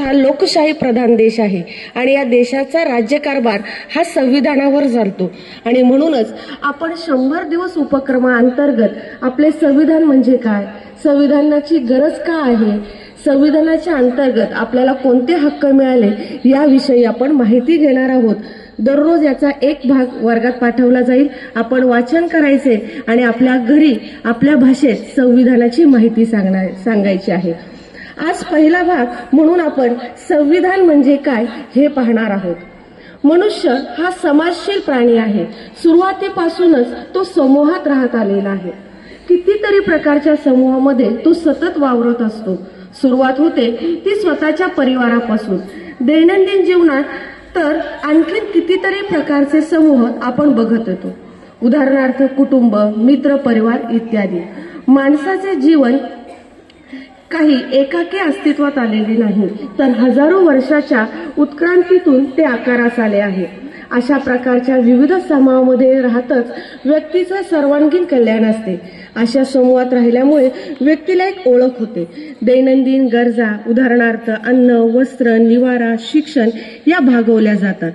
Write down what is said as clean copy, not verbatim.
हा लोकशाही प्रधान देश आहे आणि या देशाचा राज्यकारभार हा संविधानावर चालतो आणि म्हणूनच आपण 100 दिवस उपक्रमाअंतर्गत आपले संविधान म्हणजे काय, संविधानाची गरज का आहे, संविधानाच्या अंतर्गत आपल्याला कोणते हक्क मिळाले याविषयी आपण माहिती घेणार आहोत। दररोज याचा एक भाग वर्गात पाठवला जाईल। आपण वाचन करायचे आणि आपल्या घरी आपल्या भाषेत संविधानाची माहिती सांगायची आहे। आज पहिला भाग म्हणून आपण संविधान म्हणजे काय हे पाहणार आहोत। मनुष्य हा समाजशील प्राणी आहे। सुरुवातीपासूनच तो समूहात राहत आलेला आहे। कितीतरी प्रकारच्या समूहामध्ये तो सतत वावरत असतो। सुरुवात होते ती स्वतःच्या परिवारापासून। दैनंदिन जीवनात तर आणखीन कितीतरी प्रकारचे समूह आपण बघत येतो। उदाहरणार्थ कुटुंब, मित्र परिवार इत्यादी। माणसाचे जीवन काही एकाकी अस्तित्वात आलेले नाही, तर हजारो वर्षाच्या उत्क्रांतीतून ते आकारास आले आहे। अशा प्रकारच्या विविध समूहामध्ये राहतच व्यक्तीचे सर्वांगीण कल्याण असते। अशा समूहात राहिल्यामुळे व्यक्तीला एक ओळख होते। दैनंदिन गरजा उदाहरणार्थ अन्न, वस्त्र, निवारा, शिक्षण या भागवल्या जातात।